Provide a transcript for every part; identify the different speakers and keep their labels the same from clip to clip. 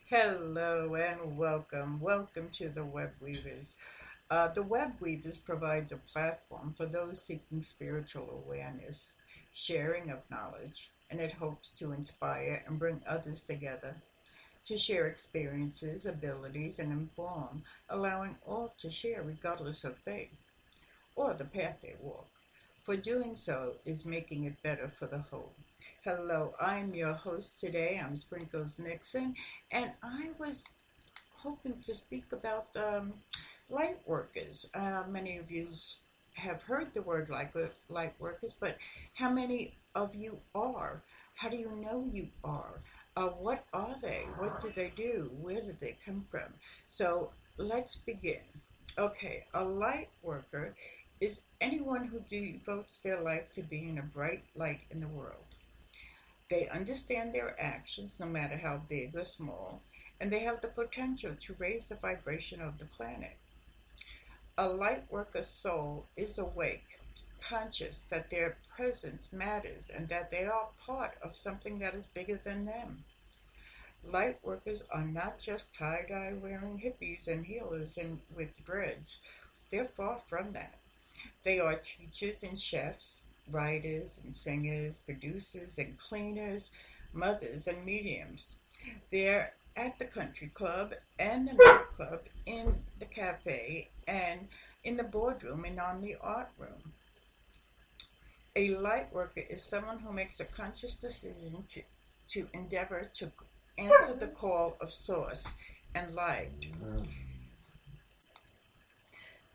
Speaker 1: Hello and welcome. Welcome to the Web Weavers. The Web Weavers provides a platform for those seeking spiritual awareness, sharing of knowledge, and it hopes to inspire and bring others together to share experiences, abilities, and inform, allowing all to share regardless of faith or the path they walk. For doing so is making it better for the whole. Hello, I'm your host today. I'm Sprinkles Nixon, and I was hoping to speak about light workers. Many of you have heard the word light workers, but how many of you are? How do you know you are? What are they? What do they do? Where did they come from? So let's begin. Okay, a light worker is anyone who devotes their life to being a bright light in the world. They understand their actions, no matter how big or small, and they have the potential to raise the vibration of the planet. A light worker's soul is awake, conscious that their presence matters and that they are part of something that is bigger than them. Light workers are not just tie-dye wearing hippies and healers and with dreads. They're far from that. They are teachers and chefs, writers and singers, producers and cleaners, mothers and mediums. They're at the country club and the nightclub, in the cafe, and in the boardroom and on the art room. A light worker is someone who makes a conscious decision to endeavor to answer the call of source and light.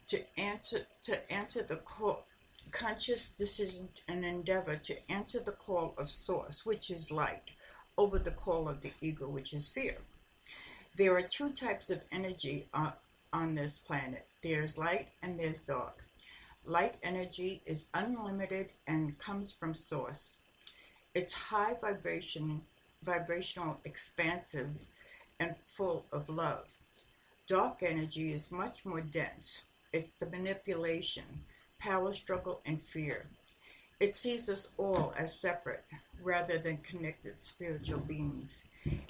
Speaker 1: To answer the call, conscious decision and endeavor to answer the call of source, which is light, over the call of the ego, which is fear. There are two types of energy on this planet. There's light and there's dark. Light energy is unlimited and comes from source. It's high vibrational, expansive, and full of love. Dark energy is much more dense. It's the manipulation, power struggle, and fear. It sees us all as separate rather than connected spiritual beings.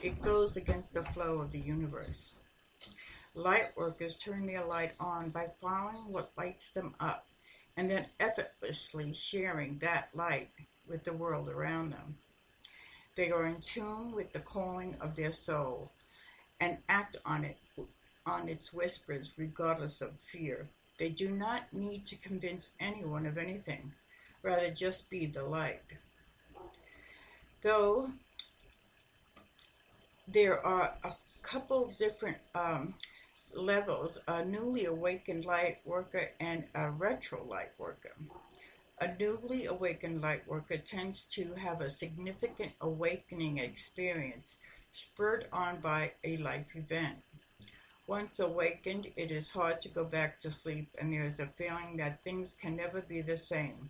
Speaker 1: It goes against the flow of the universe. Light workers turn their light on by following what lights them up and then effortlessly sharing that light with the world around them. They are in tune with the calling of their soul and act on its whispers regardless of fear. They do not need to convince anyone of anything, rather just be the light. Though there are a couple different levels, a newly awakened light worker and a retro light worker. A newly awakened light worker tends to have a significant awakening experience spurred on by a life event. Once awakened, it is hard to go back to sleep, and there is a feeling that things can never be the same.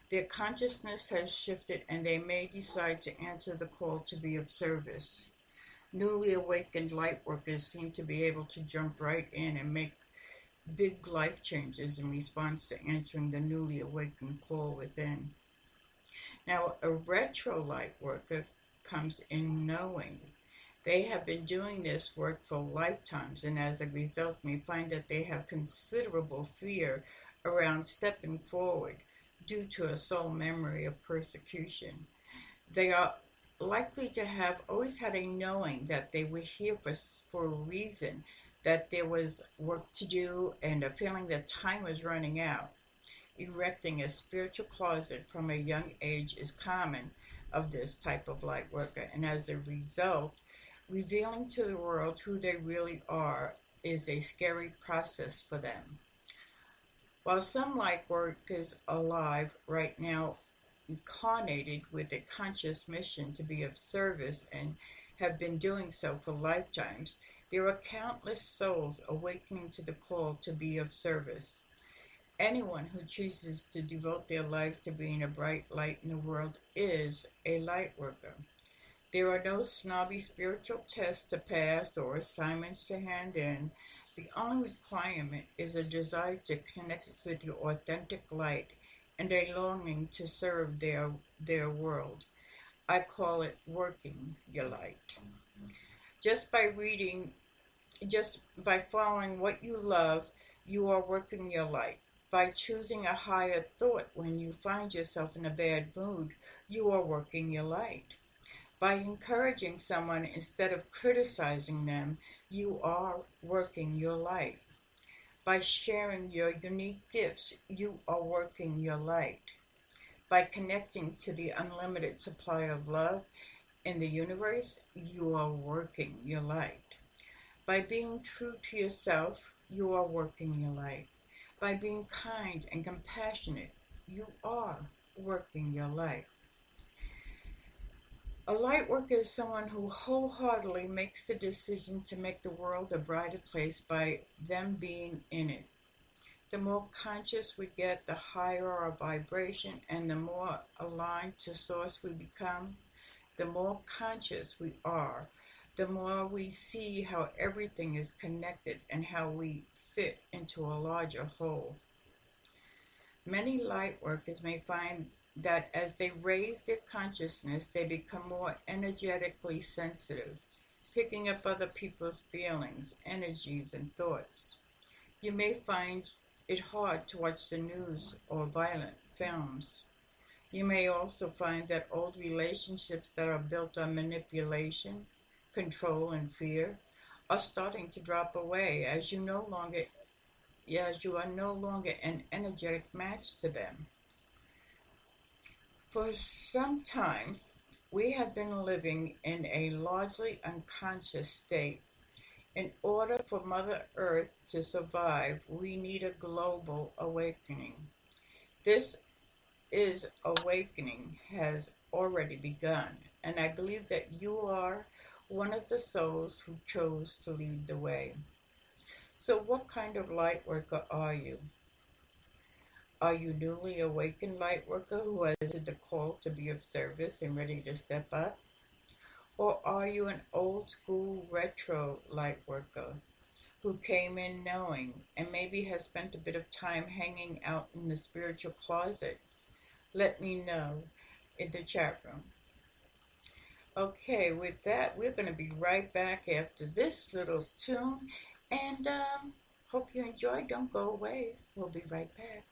Speaker 1: Their consciousness has shifted, and they may decide to answer the call to be of service. Newly awakened light workers seem to be able to jump right in and make big life changes in response to answering the newly awakened call within. Now, a retro light worker comes in knowing. They have been doing this work for lifetimes, and as a result may find that they have considerable fear around stepping forward due to a soul memory of persecution. They are likely to have always had a knowing that they were here for a reason, that there was work to do, and a feeling that time was running out. Erecting a spiritual closet from a young age is common of this type of light worker, and as a result, revealing to the world who they really are is a scary process for them. While some light workers alive right now incarnated with a conscious mission to be of service and have been doing so for lifetimes, there are countless souls awakening to the call to be of service. Anyone who chooses to devote their lives to being a bright light in the world is a light worker. There are no snobby spiritual tests to pass or assignments to hand in. The only requirement is a desire to connect with your authentic light and a longing to serve their world. I call it working your light. Just by reading, just by following what you love, you are working your light. By choosing a higher thought when you find yourself in a bad mood, you are working your light. By encouraging someone instead of criticizing them, you are working your light. By sharing your unique gifts, you are working your light. By connecting to the unlimited supply of love in the universe, you are working your light. By being true to yourself, you are working your light. By being kind and compassionate, you are working your light. A light worker is someone who wholeheartedly makes the decision to make the world a brighter place by them being in it. The more conscious we get, the higher our vibration, and the more aligned to Source we become. The more conscious we are, the more we see how everything is connected and how we fit into a larger whole. Many light workers may find that as they raise their consciousness, they become more energetically sensitive, picking up other people's feelings, energies, and thoughts. You may find it hard to watch the news or violent films. You may also find that old relationships that are built on manipulation, control, and fear are starting to drop away as you are no longer an energetic match to them. For some time, we have been living in a largely unconscious state. In order for Mother Earth to survive, we need a global awakening. This is awakening has already begun, and I believe that you are one of the souls who chose to lead the way. So, what kind of light worker are you? Are you newly awakened light worker who has the call to be of service and ready to step up? Or are you an old school retro light worker who came in knowing and maybe has spent a bit of time hanging out in the spiritual closet? Let me know in the chat room. Okay, with that, we're going to be right back after this little tune. And hope you enjoy. Don't go away. We'll be right back.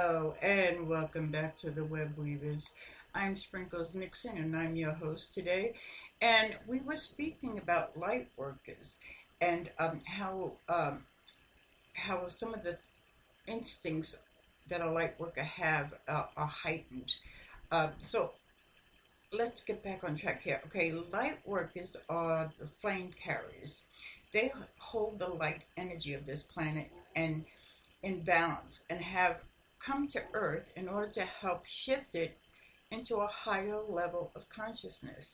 Speaker 1: Hello and welcome back to the Web Weavers. I'm Sprinkles Nixon and I'm your host today. And we were speaking about light workers and how some of the instincts that a light worker have are heightened. So let's get back on track here. Okay, light workers are the flame carriers. They hold the light energy of this planet and in balance and have come to Earth in order to help shift it into a higher level of consciousness.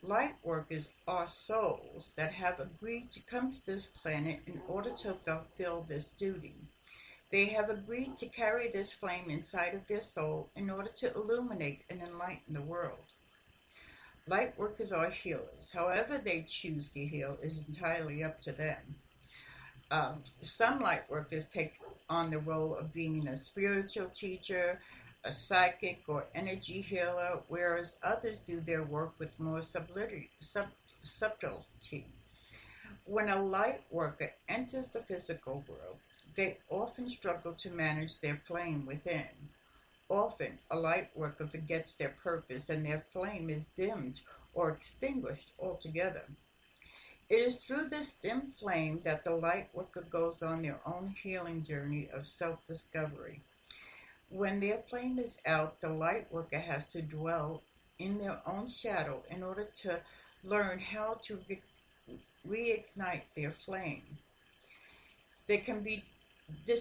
Speaker 1: Light workers are souls that have agreed to come to this planet in order to fulfill this duty. They have agreed to carry this flame inside of their soul in order to illuminate and enlighten the world. Light workers are healers. However they choose to heal is entirely up to them. Some light workers take on the role of being a spiritual teacher, a psychic, or energy healer, whereas others do their work with more subtlety. When a light worker enters the physical world, they often struggle to manage their flame within. Often, a light worker forgets their purpose and their flame is dimmed or extinguished altogether. It is through this dim flame that the light worker goes on their own healing journey of self-discovery. When their flame is out, the light worker has to dwell in their own shadow in order to learn how to reignite their flame. This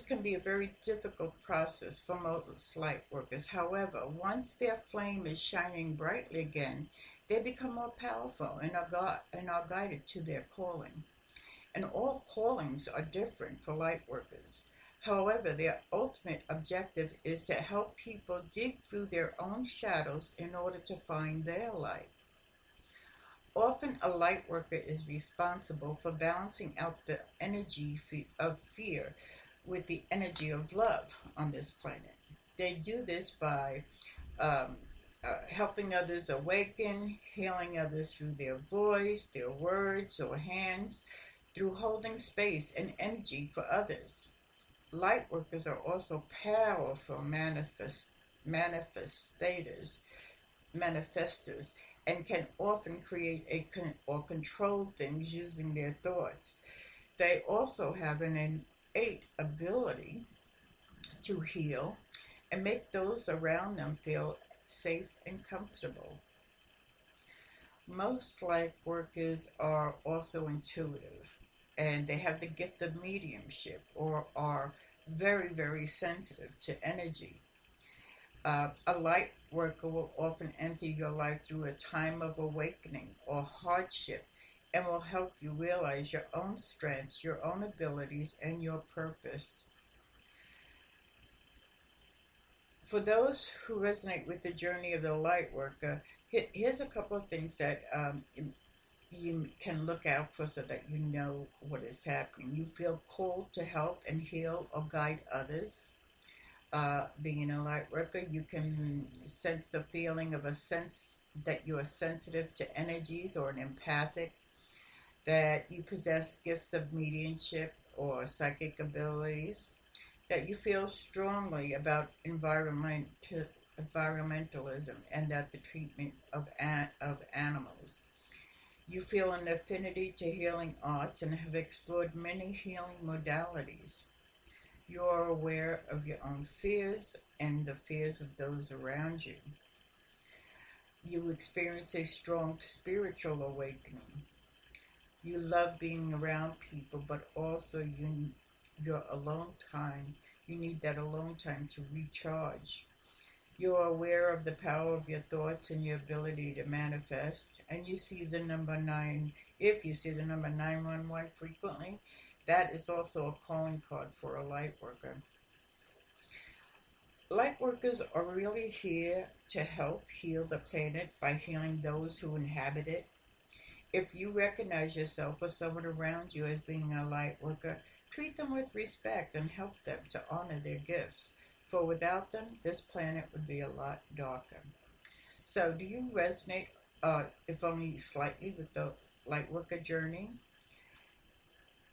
Speaker 1: can be a very difficult process for most light workers. However, once their flame is shining brightly again, they become more powerful and are guided to their calling. And all callings are different for light workers. However, their ultimate objective is to help people dig through their own shadows in order to find their light. Often, a light worker is responsible for balancing out the energy of fear with the energy of love on this planet. They do this by um, helping others awaken, healing others through their voice, their words, or hands, through holding space and energy for others. Light workers are also powerful manifestors, and can often create or control things using their thoughts. They also have an innate ability to heal and make those around them feel safe and comfortable. Most light workers are also intuitive and they have the gift of mediumship or are very, very sensitive to energy. A light worker will often enter your life through a time of awakening or hardship and will help you realize your own strengths, your own abilities, and your purpose. For those who resonate with the journey of the light worker, here's a couple of things that you can look out for so that you know what is happening. You feel called to help and heal or guide others. Being a light worker, you can sense the feeling of a sense that you are sensitive to energies or an empathic, that you possess gifts of mediumship or psychic abilities, that you feel strongly about environmentalism and that the treatment of animals. You feel an affinity to healing arts and have explored many healing modalities. You are aware of your own fears and the fears of those around you. You experience a strong spiritual awakening. You love being around people, but also your alone time. You need that alone time to recharge. You are aware of the power of your thoughts and your ability to manifest. And you see the number 9. If you see the number 911 frequently, that is also a calling card for a light worker. Light workers are really here to help heal the planet by healing those who inhabit it. If you recognize yourself or someone around you as being a light worker, treat them with respect and help them to honor their gifts. For without them, this planet would be a lot darker. So, do you resonate, if only slightly, with the light worker journey?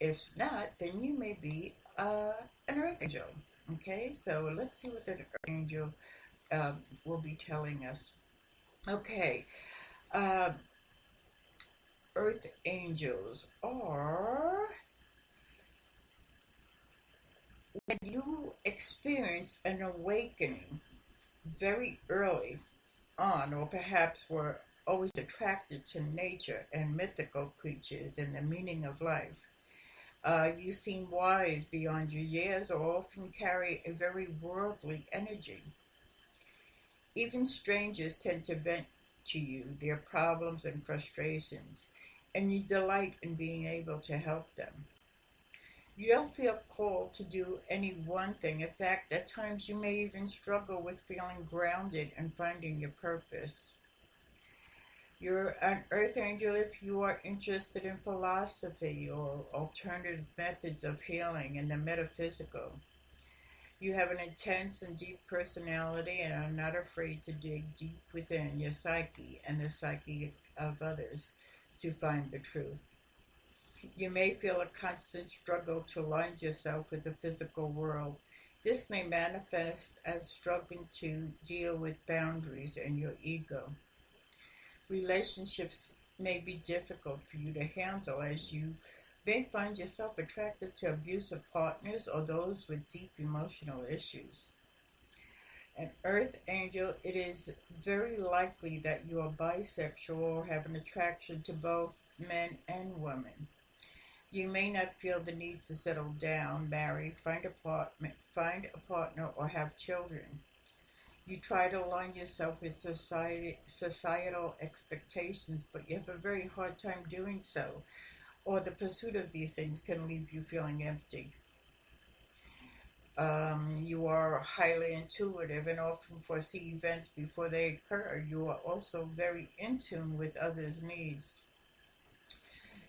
Speaker 1: If not, then you may be an earth angel. Okay, so let's see what the angel will be telling us. Okay, uh, earth angels are when you experience an awakening very early on, or perhaps were always attracted to nature and mythical creatures and the meaning of life. You seem wise beyond your years or often carry a very worldly energy. Even strangers tend to vent to you their problems and frustrations, and you delight in being able to help them. You don't feel called to do any one thing. In fact, at times you may even struggle with feeling grounded and finding your purpose. You're an earth angel if you are interested in philosophy or alternative methods of healing and the metaphysical. You have an intense and deep personality and are not afraid to dig deep within your psyche and the psyche of others to find the truth. You may feel a constant struggle to align yourself with the physical world. This may manifest as struggling to deal with boundaries and your ego. Relationships may be difficult for you to handle as you may find yourself attracted to abusive partners or those with deep emotional issues. An earth angel, it is very likely that you are bisexual or have an attraction to both men and women. You may not feel the need to settle down, marry, find a partner, or have children. You try to align yourself with societal expectations, but you have a very hard time doing so, or the pursuit of these things can leave you feeling empty. You are highly intuitive and often foresee events before they occur. You are also very in tune with others' needs.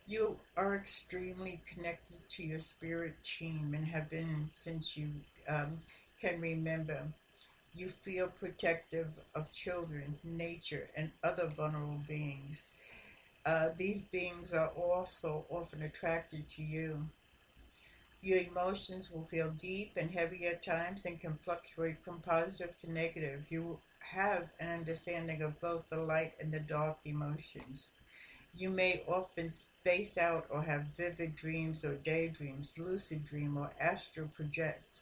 Speaker 1: You are extremely connected to your spirit team and have been since you um, can remember. You feel protective of children, nature, and other vulnerable beings. These beings are also often attracted to you. Your emotions will feel deep and heavy at times and can fluctuate from positive to negative. You have an understanding of both the light and the dark emotions. You may often space out or have vivid dreams or daydreams, lucid dream, or astral project.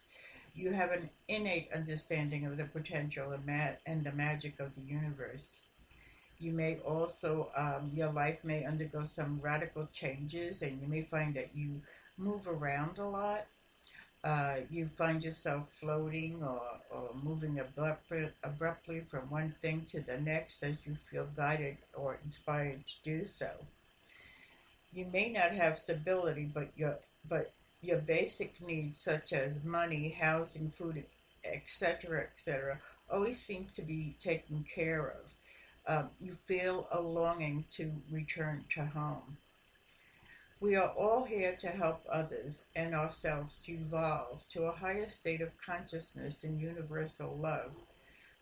Speaker 1: You have an innate understanding of the potential and the magic of the universe. You may also, your life may undergo some radical changes, and you may find that you move around a lot. You find yourself floating or moving abruptly from one thing to the next as you feel guided or inspired to do so. You may not have stability, but your basic needs such as money, housing, food, etc., always seem to be taken care of. You feel a longing to return to home. We are all here to help others and ourselves to evolve to a higher state of consciousness and universal love,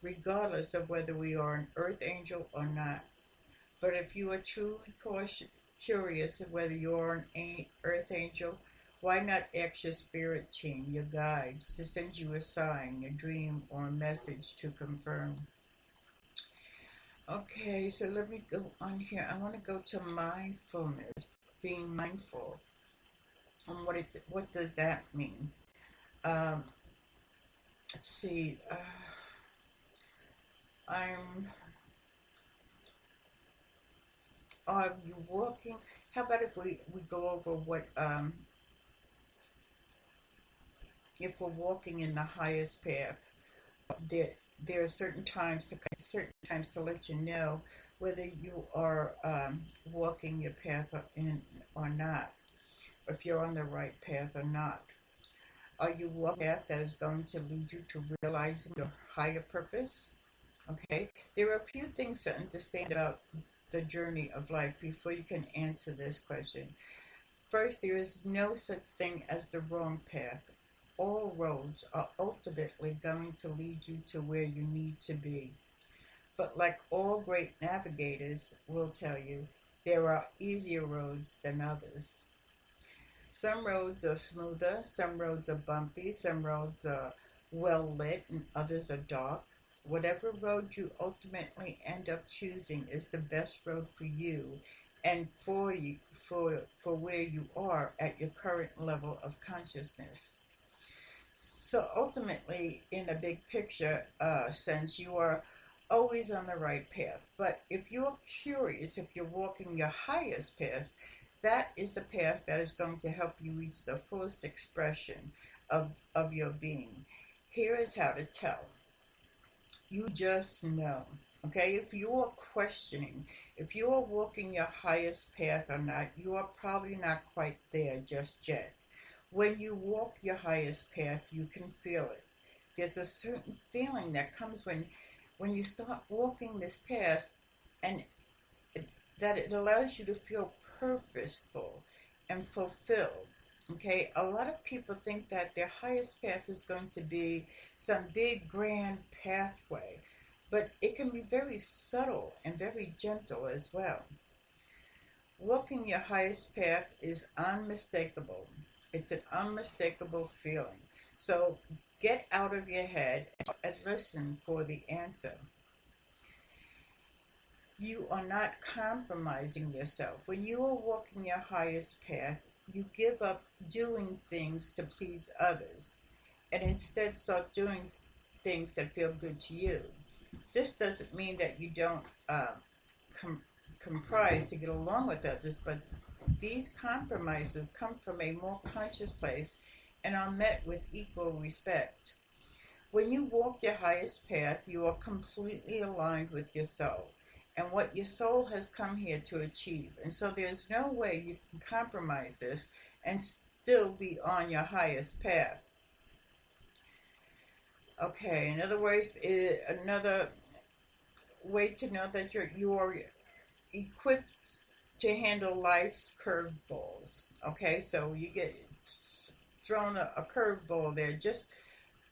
Speaker 1: regardless of whether we are an earth angel or not. But if you are truly curious of whether you are an earth angel, why not ask your spirit team, your guides, to send you a sign, a dream, or a message to confirm? Okay, so let me go on here. I want to go to mindfulness, being mindful, and what does that mean? Um, let's see. I'm. Are you walking? How about if we go over what if we're walking in the highest path? There there are certain times to let you know whether you are walking your path in or not, or if you're on the right path or not. Are you walking a path that is going to lead you to realizing your higher purpose? Okay, there are a few things to understand about the journey of life before you can answer this question. First, there is no such thing as the wrong path. All roads are ultimately going to lead you to where you need to be. But like all great navigators will tell you, there are easier roads than others. Some roads are smoother, some roads are bumpy, some roads are well lit, and others are dark. Whatever road you ultimately end up choosing is the best road for you and for you for where you are at your current level of consciousness. So ultimately, in a big picture sense, you are always on the right path. But if you're curious, if you're walking your highest path, that is the path that is going to help you reach the fullest expression of your being. Here is how to tell. You just know. Okay, if you are questioning if you are walking your highest path or not, you are probably not quite there just yet. When you walk your highest path, you can feel it. There's a certain feeling that comes when you start walking this path, and that it allows you to feel purposeful and fulfilled. Okay, a lot of people think that their highest path is going to be some big grand pathway, but it can be very subtle and very gentle as well. Walking your highest path is unmistakable. It's an unmistakable feeling. So get out of your head and listen for the answer. You are not compromising yourself. When you are walking your highest path, you give up doing things to please others and instead start doing things that feel good to you. This doesn't mean that you don't comprise to get along with others, but these compromises come from a more conscious place and are met with equal respect. When you walk your highest path, you are completely aligned with your soul and what your soul has come here to achieve. And so there's no way you can compromise this and still be on your highest path. Okay, in other words, another way to know that you are equipped to handle life's curveballs. Okay, so you get thrown a curveball there,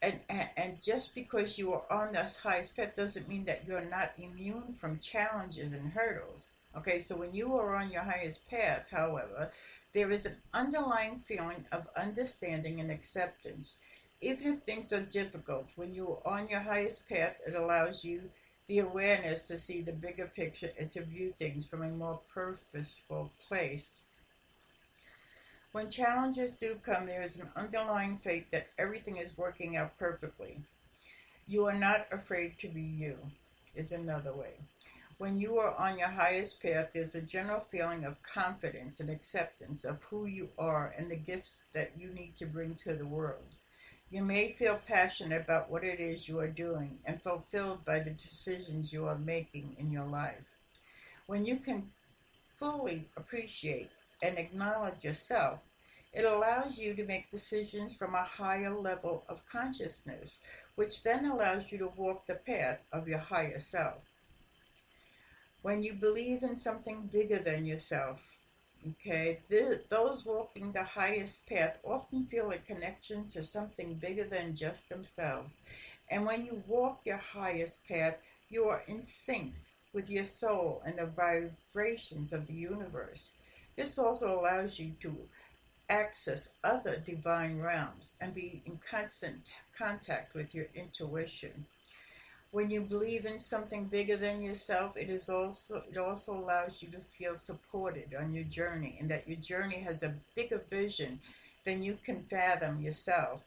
Speaker 1: and just because you are on this highest path doesn't mean that you're not immune from challenges and hurdles. Okay, so when you are on your highest path, however, there is an underlying feeling of understanding and acceptance. Even if things are difficult, when you are on your highest path, it allows you the awareness to see the bigger picture and to view things from a more purposeful place. When challenges do come, there is an underlying faith that everything is working out perfectly. You are not afraid to be you, is another way. When you are on your highest path, there's a general feeling of confidence and acceptance of who you are and the gifts that you need to bring to the world. You may feel passionate about what it is you are doing and fulfilled by the decisions you are making in your life. When you can fully appreciate and acknowledge yourself, it allows you to make decisions from a higher level of consciousness, which then allows you to walk the path of your higher self. When you believe in something bigger than yourself, okay, those walking the highest path often feel a connection to something bigger than just themselves. And when you walk your highest path, you are in sync with your soul and the vibrations of the universe. This also allows you to access other divine realms and be in constant contact with your intuition. When you believe in something bigger than yourself, it also allows you to feel supported on your journey, and that your journey has a bigger vision than you can fathom yourself.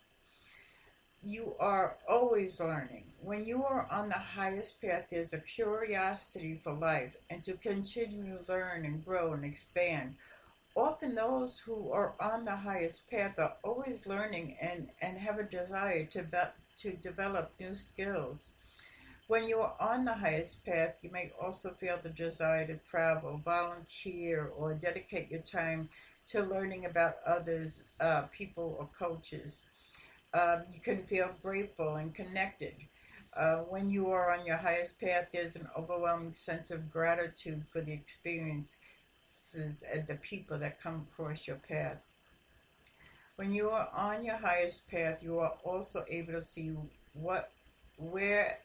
Speaker 1: You are always learning. When you are on the highest path, there's a curiosity for life and to continue to learn and grow and expand. Often those who are on the highest path are always learning and have a desire to develop new skills. When you are on the highest path, you may also feel the desire to travel, volunteer, or dedicate your time to learning about others, people, or coaches. You can feel grateful and connected. When you are on your highest path, there's an overwhelming sense of gratitude for the experiences and the people that come across your path. When you are on your highest path, you are also able to see where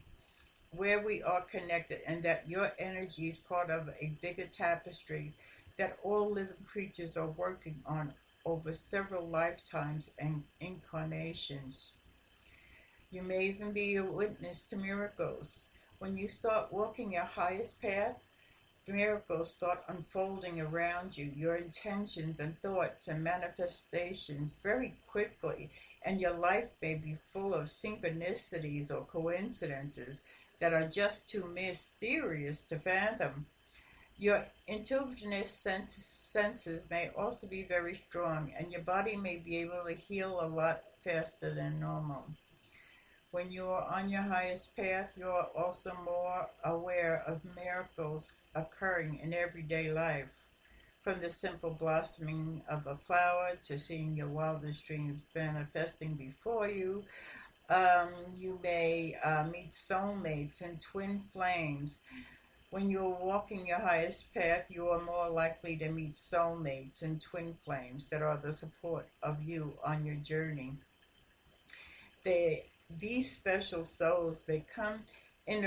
Speaker 1: we are connected, and that your energy is part of a bigger tapestry that all living creatures are working on over several lifetimes and incarnations. You may even be a witness to miracles. When you start walking your highest path, miracles start unfolding around you, your intentions and thoughts and manifestations very quickly, and your life may be full of synchronicities or coincidences that are just too mysterious to fathom. Your intuitive senses may also be very strong, and your body may be able to heal a lot faster than normal. When you are on your highest path, you are also more aware of miracles occurring in everyday life, from the simple blossoming of a flower to seeing your wildest dreams manifesting before you. You may meet soulmates and twin flames. When you are walking your highest path, you are more likely to meet soulmates and twin flames that are the support of you on your journey. These special souls may come in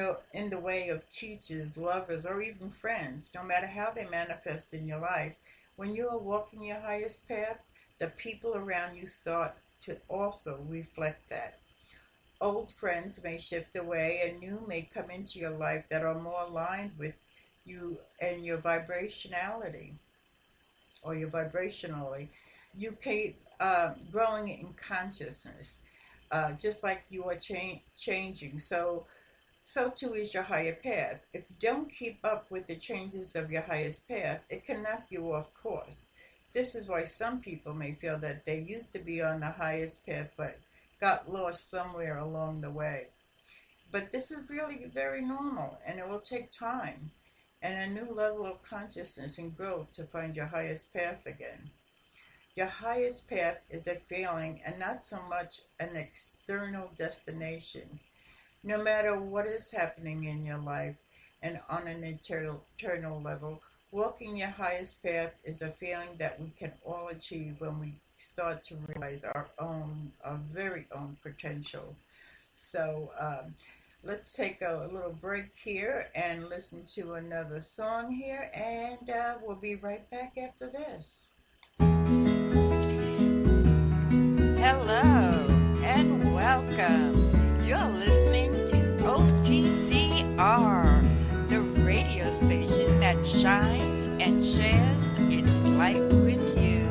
Speaker 1: the way of teachers, lovers, or even friends. No matter how they manifest in your life, when you are walking your highest path, the people around you start to also reflect that. Old friends may shift away and new may come into your life that are more aligned with you and your vibrationality, or your vibrationally. You keep growing in consciousness. Just like you are changing, so too is your higher path. If you don't keep up with the changes of your highest path, it can knock you off course. This is why some people may feel that they used to be on the highest path but got lost somewhere along the way. But this is really very normal, and it will take time and a new level of consciousness and growth to find your highest path again. Your highest path is a feeling and not so much an external destination. No matter what is happening in your life and on an eternal level, walking your highest path is a feeling that we can all achieve when we start to realize our very own potential. So let's take a little break here and listen to another song here, and we'll be right back after this.
Speaker 2: Hello and welcome. You're listening to OTCR, the radio station that shines and shares its light with you.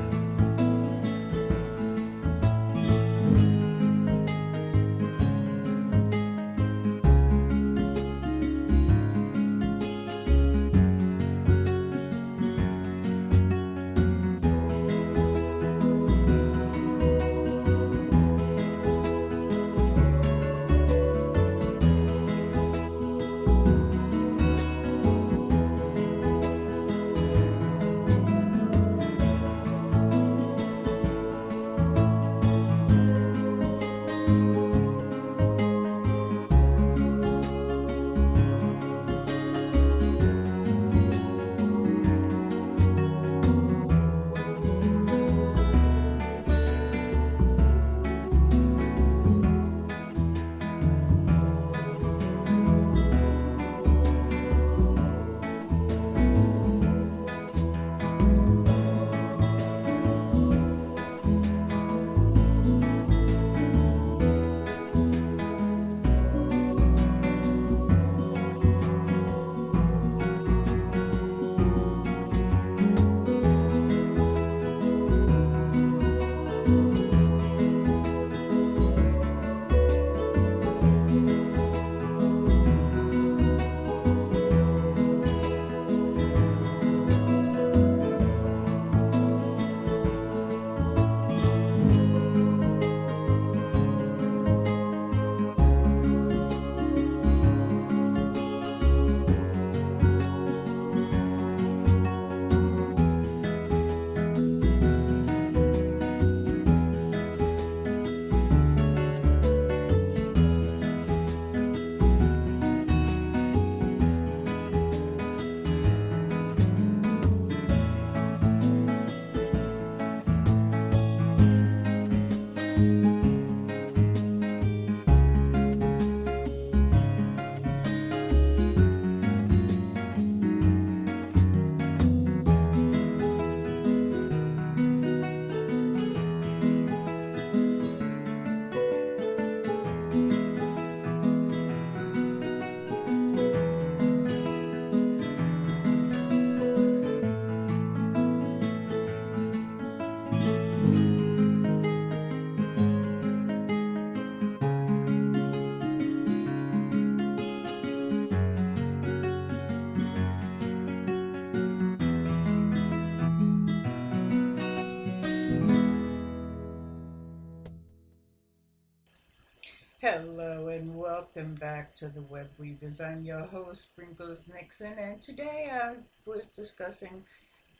Speaker 1: welcome back to the Web Weavers. I'm your host, Sprinkles Nixon, and today I was discussing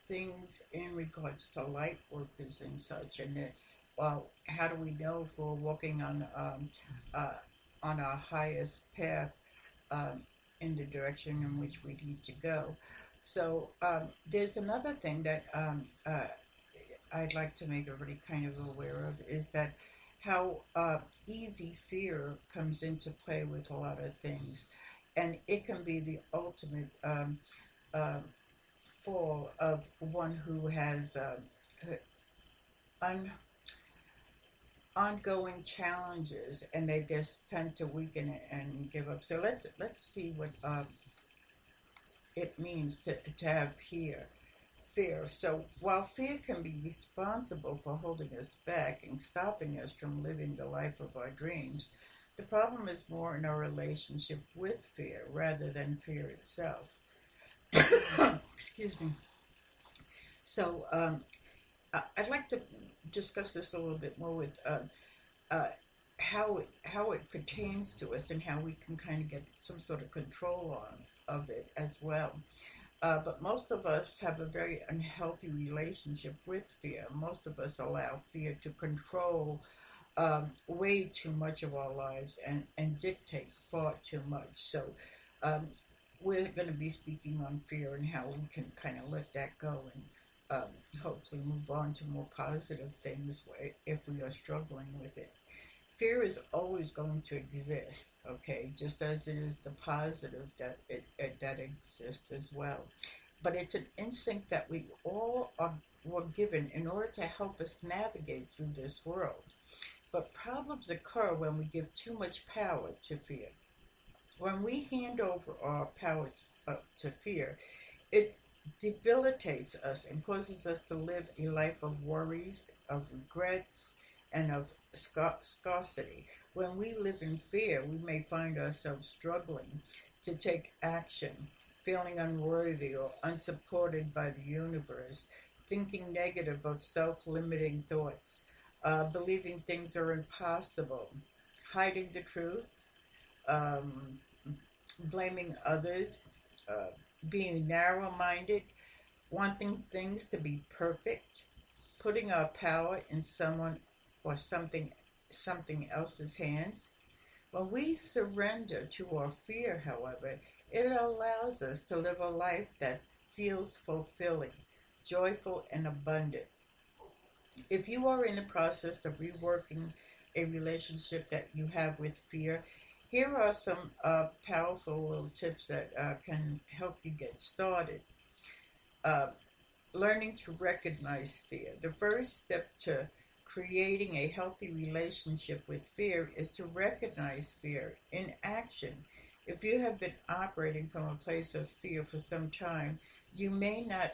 Speaker 1: things in regards to light workers and such, and well, how do we know if we're walking on our highest path um, in the direction in which we need to go? So there's another thing that I'd like to make everybody kind of aware of is that how easy fear comes into play with a lot of things, and it can be the ultimate uh, fall of one who has un- ongoing challenges, and they just tend to weaken it and give up. So let's see what it means to have fear. So while fear can be responsible for holding us back and stopping us from living the life of our dreams, the problem is more in our relationship with fear rather than fear itself. Excuse me. So I'd like to discuss this a little bit more with uh, how it pertains to us and how we can kind of get some sort of control of it as well. But most of us have a very unhealthy relationship with fear. Most of us allow fear to control way too much of our lives and dictate far too much. So um, we're going to be speaking on fear and how we can kind of let that go and hopefully move on to more positive things if we are struggling with it. Fear is always going to exist, okay, just as it is the positive that exists as well. But it's an instinct that we all were given in order to help us navigate through this world. But problems occur when we give too much power to fear. When we hand over our power to fear, it debilitates us and causes us to live a life of worries, of regrets, and of scarcity. When we live in fear, we may find ourselves struggling to take action, feeling unworthy or unsupported by the universe, thinking negative of self-limiting thoughts, believing things are impossible, hiding the truth, um, blaming others, uh, being narrow-minded, wanting things to be perfect, putting our power in someone or something else's hands. When we surrender to our fear, however, it allows us to live a life that feels fulfilling, joyful, and abundant. If you are in the process of reworking a relationship that you have with fear, here are some powerful little tips that can help you get started. Uh, Learning to recognize fear. The first step to creating a healthy relationship with fear is to recognize fear in action. If you have been operating from a place of fear for some time, you may not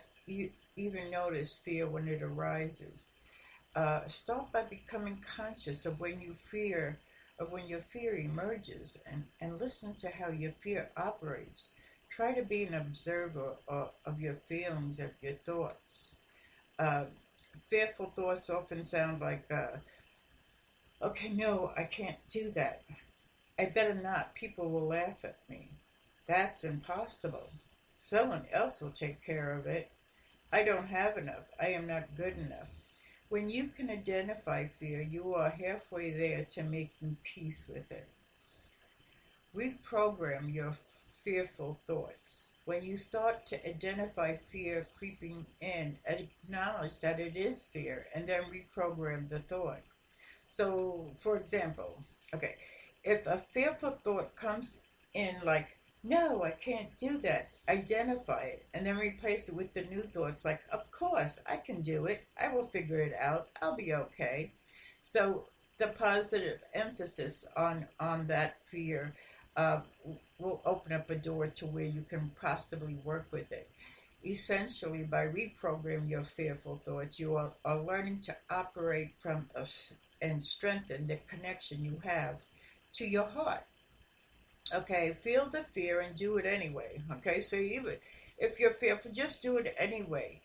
Speaker 1: even notice fear when it arises. Start by becoming conscious of when your fear emerges, and listen to how your fear operates. Try to be an observer of your feelings, of your thoughts. Uh, Fearful thoughts often sound like, okay, no, I can't do that. I better not. People will laugh at me. That's impossible. Someone else will take care of it. I don't have enough. I am not good enough. When you can identify fear, you are halfway there to making peace with it. Reprogram your fearful thoughts. When you start to identify fear creeping in, acknowledge that it is fear and then reprogram the thought. So, for example, okay, if a fearful thought comes in like, no, I can't do that, identify it and then replace it with the new thoughts like, of course, I can do it. I will figure it out. I'll be okay. So the positive emphasis on that fear uh, will open up a door to where you can possibly work with it. Essentially, by reprogramming your fearful thoughts, you are learning to operate from and strengthen the connection you have to your heart. Okay, feel the fear and do it anyway. Okay, so even if you're fearful, just do it anyway.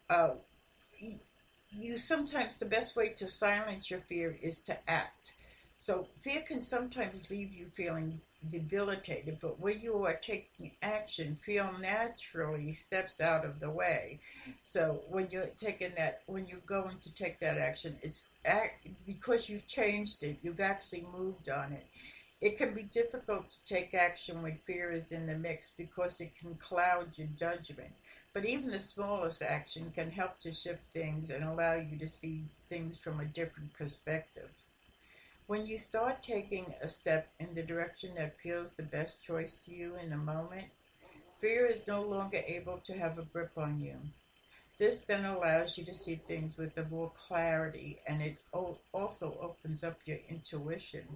Speaker 1: Uh, you sometimes the best way to silence your fear is to act. So fear can sometimes leave you feeling debilitated, but when you are taking action, fear naturally steps out of the way. So when you're going to take that action, because you've changed it, you've actually moved on it. It can be difficult to take action when fear is in the mix because it can cloud your judgment. But even the smallest action can help to shift things and allow you to see things from a different perspective. When you start taking a step in the direction that feels the best choice to you in the moment, fear is no longer able to have a grip on you. This then allows you to see things with a more clarity, and it also opens up your intuition.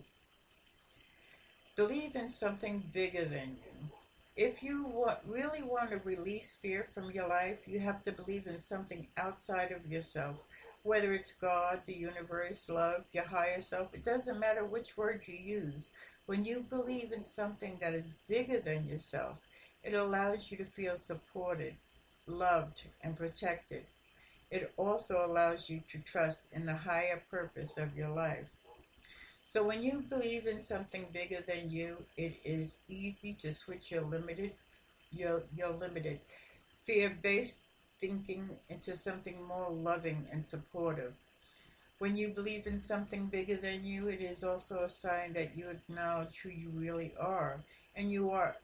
Speaker 1: Believe in something bigger than you. If you really want to release fear from your life, you have to believe in something outside of yourself. Whether it's God, the universe, love, your higher self, it doesn't matter which word you use. When you believe in something that is bigger than yourself, it allows you to feel supported, loved, and protected. It also allows you to trust in the higher purpose of your life. So when you believe in something bigger than you, it is easy to switch your limited fear-based thinking into something more loving and supportive. When you believe in something bigger than you, it is also a sign that you acknowledge who you really are and your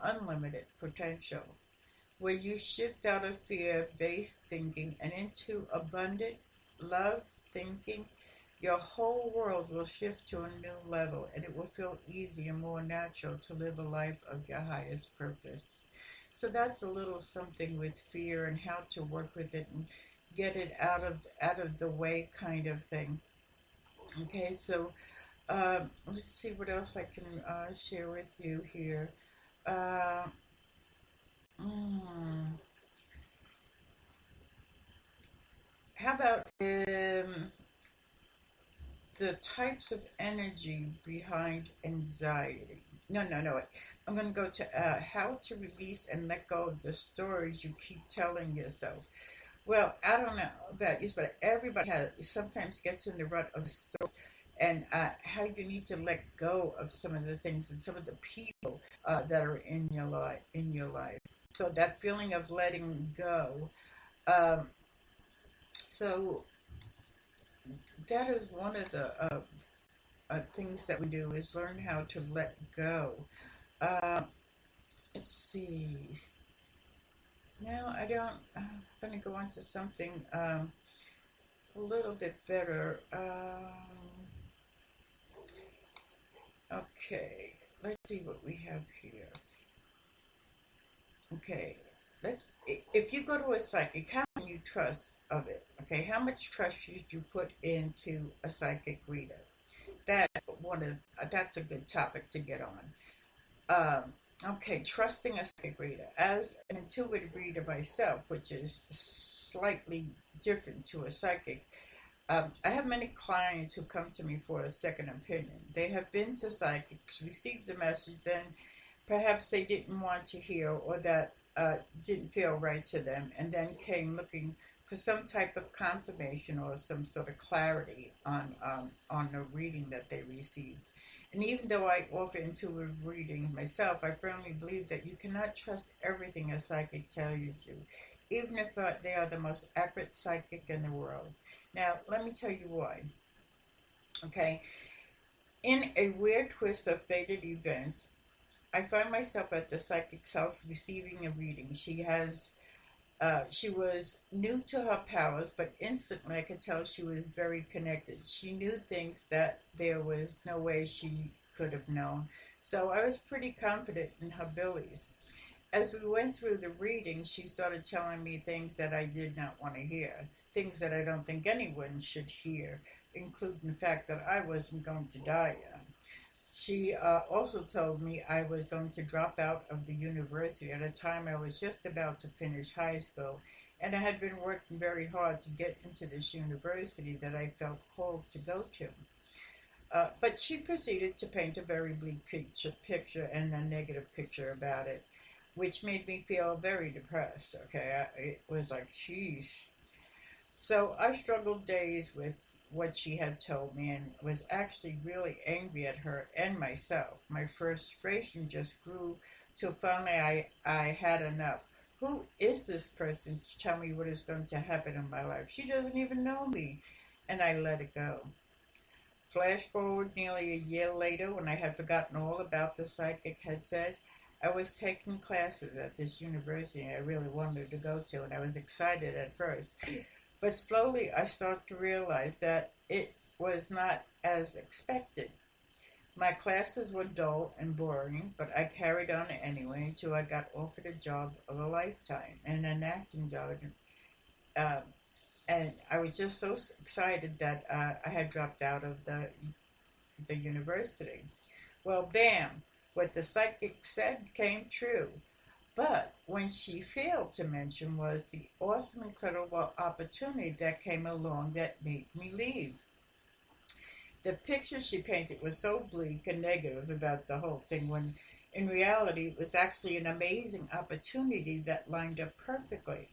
Speaker 1: unlimited potential. Where you shift out of fear-based thinking and into abundant love thinking, your whole world will shift to a new level and it will feel easier and more natural to live a life of your highest purpose. So that's a little something with fear and how to work with it and get it out of the way kind of thing. Okay, so let's see what else I can share with you here. Uh, mm, how about the types of energy behind anxiety? No. I'm going to go to how to release and let go of the stories you keep telling yourself. Well, I don't know about you, but everybody sometimes gets in the rut of stories and how you need to let go of some of the things and some of the people that are in your life. So that feeling of letting go. Um, so that is one of the things that we do is learn how to let go. Uh, let's see. Now I don't. I'm going to go on to something a little bit better. Okay, let's see what we have here. Okay, let's. If you go to a psychic, how can you trust of it? Okay, how much trust should you put into a psychic reader? That that's a good topic to get on. Okay, trusting a psychic reader. As an intuitive reader myself, which is slightly different to a psychic, I have many clients who come to me for a second opinion. They have been to psychics, received a message, then perhaps they didn't want to hear or that didn't feel right to them, and then came looking for some type of confirmation or some sort of clarity on the reading that they received. And even though I offer intuitive reading myself, I firmly believe that you cannot trust everything a psychic tells you, even if they are the most accurate psychic in the world. Now, let me tell you why. Okay, in a weird twist of fated events, I find myself at the psychic's house receiving a reading. She was new to her powers, but instantly I could tell she was very connected. She knew things that there was no way she could have known. So I was pretty confident in her abilities. As we went through the reading, she started telling me things that I did not want to hear, things that I don't think anyone should hear, including the fact that I wasn't going to die young. She also told me I was going to drop out of the university at a time I was just about to finish high school, and I had been working very hard to get into this university that I felt called to go to. But she proceeded to paint a very bleak picture and a negative picture about it, which made me feel very depressed. Okay, it was like, sheesh. So I struggled days with what she had told me and was actually really angry at her and myself. My frustration just grew till finally I had enough. Who is this person to tell me what is going to happen in my life? She doesn't even know me. And I let it go. Flash forward nearly a year later, when I had forgotten all about the psychic had said, I was taking classes at this university I really wanted to go to, and I was excited at first. But slowly I started to realize that it was not as expected. My classes were dull and boring, but I carried on anyway until I got offered a job of a lifetime and an acting job. Uh, and I was just so excited that I had dropped out of the university. Well, bam, what the psychic said came true. But when she failed to mention was the awesome, incredible opportunity that came along that made me leave. The picture she painted was so bleak and negative about the whole thing when in reality it was actually an amazing opportunity that lined up perfectly.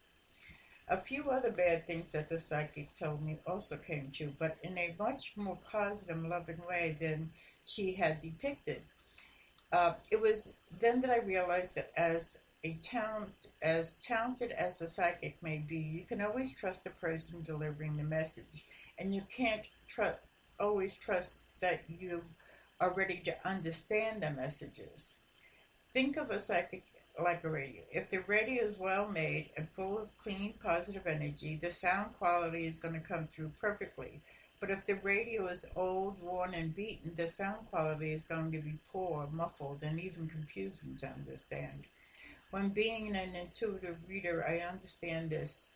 Speaker 1: A few other bad things that the psychic told me also came true, but in a much more positive and loving way than she had depicted. It was then that I realized that as talented as the psychic may be, you can always trust the person delivering the message, and you can't always trust that you are ready to understand the messages. Think of a psychic like a radio. If the radio is well made and full of clean, positive energy, the sound quality is going to come through perfectly. But if the radio is old, worn, and beaten, the sound quality is going to be poor, muffled, and even confusing to understand. When being an intuitive reader, I understand this.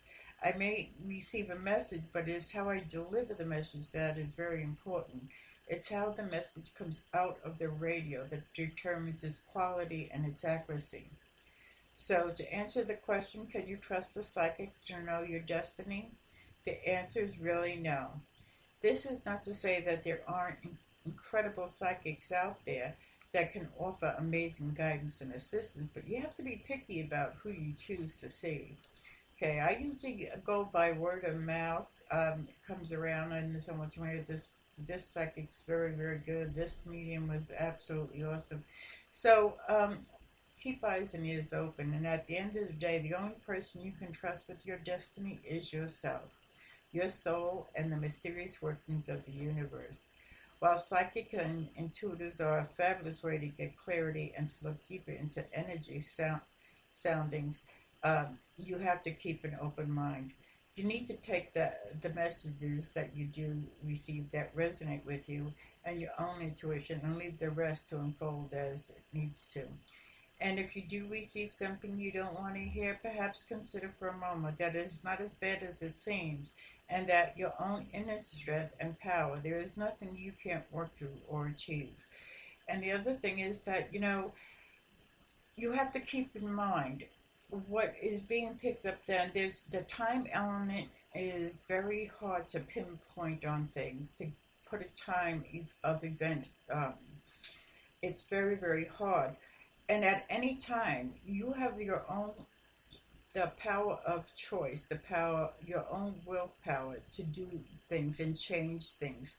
Speaker 1: I may receive a message, but it's how I deliver the message that is very important. It's how the message comes out of the radio that determines its quality and its accuracy. So, to answer the question, can you trust the psychic to know your destiny? The answer is really no. This is not to say that there aren't incredible psychics out there that can offer amazing guidance and assistance, but you have to be picky about who you choose to see. Okay, I usually go by word of mouth. It comes around and someone told me this psychic's very, very good. This medium was absolutely awesome. So keep eyes and ears open. And at the end of the day, the only person you can trust with your destiny is yourself, your soul, and the mysterious workings of the universe. While psychic and intuitives are a fabulous way to get clarity and to look deeper into energy soundings, you have to keep an open mind. You need to take the messages that you do receive that resonate with you and your own intuition and leave the rest to unfold as it needs to. And if you do receive something you don't want to hear, perhaps consider for a moment that it is not as bad as it seems, and that your own inner strength and power, there is nothing you can't work through or achieve. And the other thing is that, you have to keep in mind what is being picked up then. There's the time element is very hard to pinpoint on things, to put a time of event. It's very, very hard. And at any time, you have the power of choice, your own willpower to do things and change things.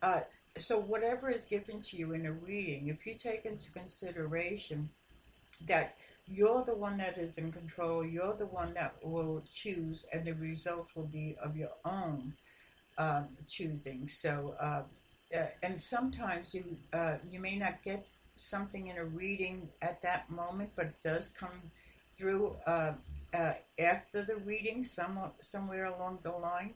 Speaker 1: Uh, so whatever is given to you in a reading, if you take into consideration that you're the one that is in control, you're the one that will choose, and the result will be of your own choosing. So, and sometimes you may not get something in a reading at that moment, but it does come through after the reading, somewhere along the line.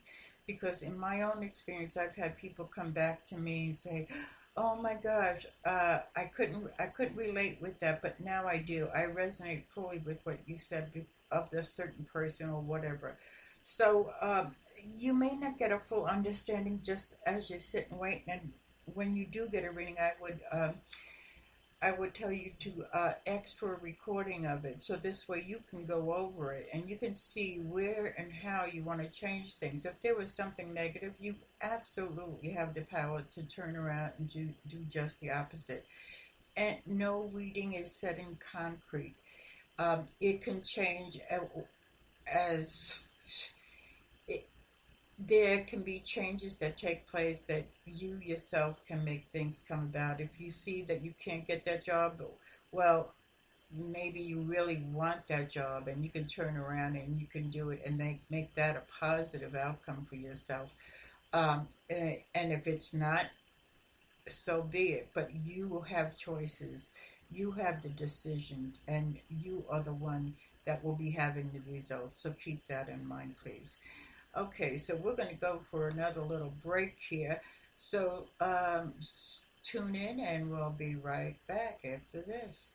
Speaker 1: Because in my own experience, I've had people come back to me and say, "Oh my gosh, I couldn't relate with that, but now I do. I resonate fully with what you said of this certain person or whatever." So you may not get a full understanding just as you sit and wait. And when you do get a reading, I would tell you to ask for a recording of it, so this way you can go over it and you can see where and how you want to change things. If there was something negative, you absolutely have the power to turn around and do just the opposite. And no reading is set in concrete. It can change as there can be changes that take place that you yourself can make things come about. If you see that you can't get that job, well, maybe you really want that job and you can turn around and you can do it and make that a positive outcome for yourself. And if it's not, so be it. But you have choices, you have the decision, and you are the one that will be having the results. So keep that in mind, please. Okay, so we're going to go for another little break here. So tune in and we'll be right back after this.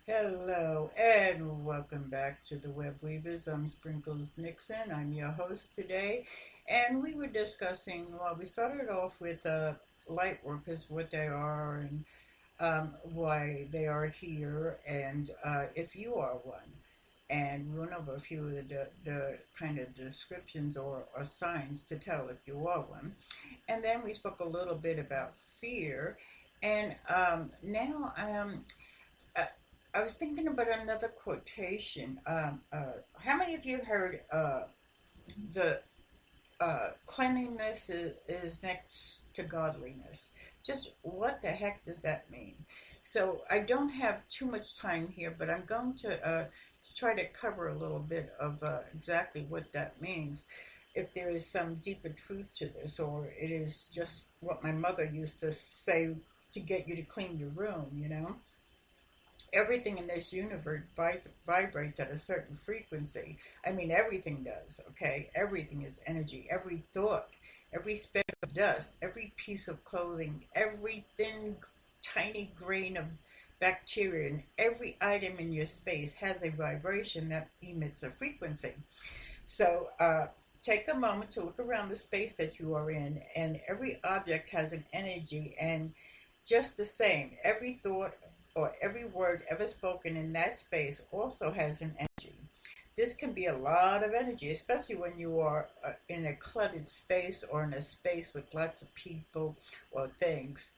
Speaker 1: Hello and welcome back to the Web Weavers. I'm Sprinkles Nixon. I'm your host today, and we were discussing. Well, we started off with light workers, what they are, and why they are here, and if you are one. And we went over a few of the kind of descriptions or signs to tell if you are one. And then we spoke a little bit about fear, and now uh, I was thinking about another quotation. How many of you heard the cleanliness is next to godliness? Just what the heck does that mean? So I don't have too much time here, but I'm going to try to cover a little bit of exactly what that means. If there is some deeper truth to this, or it is just what my mother used to say to get you to clean your room, you know? Everything in this universe vibrates at a certain frequency. I mean, everything does, okay? Everything is energy. Every thought, every speck of dust, every piece of clothing, every thin, tiny grain of bacteria, and every item in your space has a vibration that emits a frequency. So, take a moment to look around the space that you are in, and every object has an energy, and just the same, every thought or every word ever spoken in that space also has an energy. This can be a lot of energy, especially when you are in a cluttered space or in a space with lots of people or things.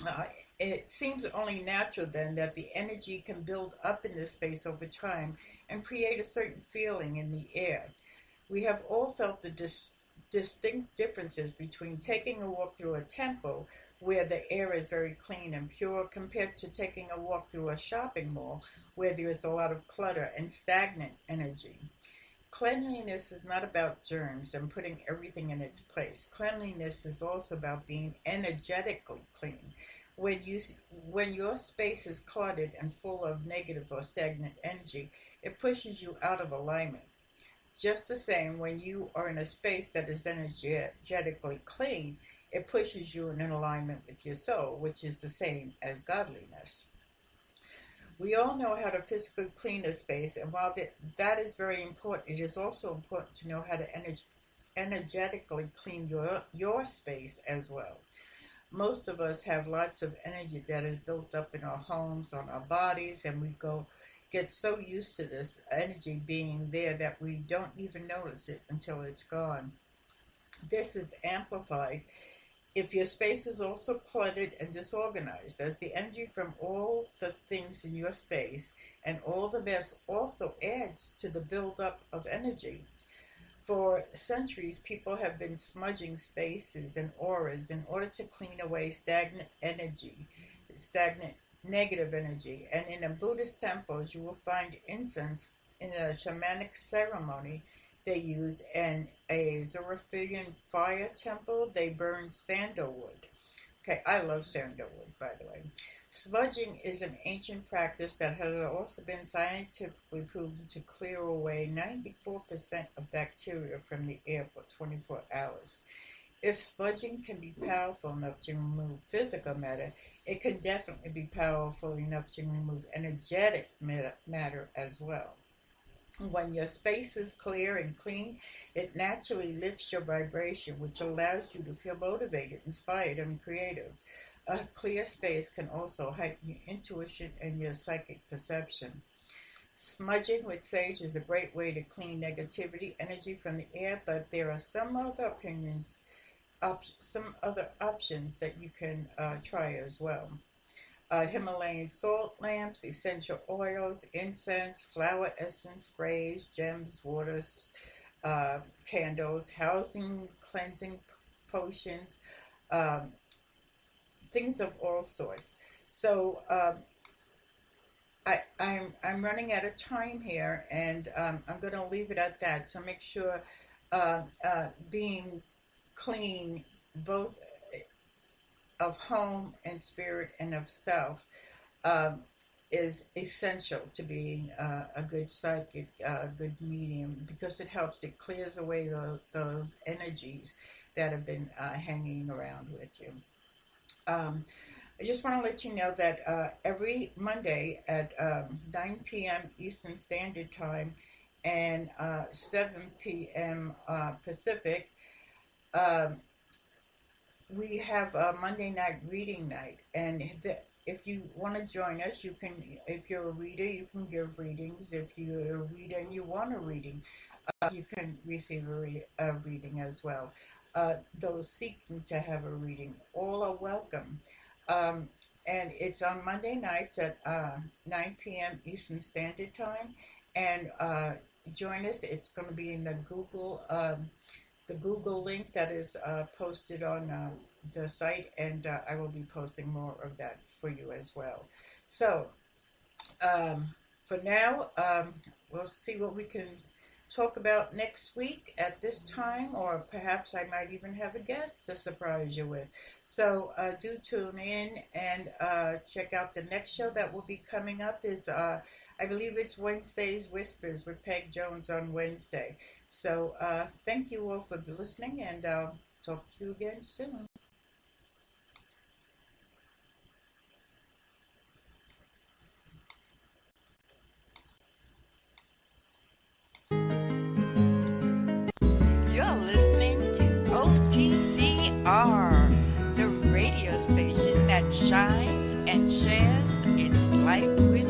Speaker 1: Uh, it seems only natural then that the energy can build up in this space over time and create a certain feeling in the air. We have all felt the distinct differences between taking a walk through a temple where the air is very clean and pure compared to taking a walk through a shopping mall where there is a lot of clutter and stagnant energy. Cleanliness is not about germs and putting everything in its place. Cleanliness is also about being energetically clean. When you when your space is cluttered and full of negative or stagnant energy, it pushes you out of alignment. Just the same, when you are in a space that is energetically clean, it pushes you in alignment with your soul, which is the same as godliness. We all know how to physically clean a space, and while that is very important, it is also important to know how to energetically clean your space as well. Most of us have lots of energy that is built up in our homes, on our bodies, and we go get so used to this energy being there that we don't even notice it until it's gone. This is amplified if your space is also cluttered and disorganized, as the energy from all the things in your space and all the mess also adds to the buildup of energy. For centuries, people have been smudging spaces and auras in order to clean away stagnant energy, stagnant negative energy. And in the Buddhist temples, you will find incense in a shamanic ceremony they use. In a Zoroastrian fire temple, they burn sandalwood. Okay, I love sandalwood, by the way. Smudging is an ancient practice that has also been scientifically proven to clear away 94% of bacteria from the air for 24 hours. If smudging can be powerful enough to remove physical matter, it can definitely be powerful enough to remove energetic matter as well. When your space is clear and clean, it naturally lifts your vibration, which allows you to feel motivated, inspired, and creative. A clear space can also heighten your intuition and your psychic perception. Smudging with sage is a great way to clean negativity energy from the air, but there are some other options that you can try as well. Himalayan salt lamps, essential oils, incense, flower essence, sprays, gems, waters, candles, housing, cleansing potions, um, things of all sorts. So I'm running out of time here, and I'm going to leave it at that. So make sure being clean both of home and spirit and of self um, is essential to being a good psychic, good medium, because it helps. It clears away those energies that have been hanging around with you. Um, I just want to let you know that every Monday at 9 p.m. Eastern Standard Time and 7 p.m. Pacific, um, we have a Monday night reading night, and if you want to join us, you can. If you're a reader, you can give readings. If you're a reader and you want a reading, you can receive a reading as well. Those seeking to have a reading, all are welcome. Um, and it's on Monday nights at 9 p.m. Eastern Standard Time. And join us. It's going to be in the Google the Google link that is posted on the site, and I will be posting more of that for you as well. So, for now, we'll see what we can talk about next week at this time, or perhaps I might even have a guest to surprise you with. So do tune in and check out the next show that will be coming up. Is I believe it's Wednesday's Whispers with Peg Jones on Wednesday. So thank you all for listening, and talk to you again soon.
Speaker 2: You're listening to OTCR, the radio station that shines and shares its light with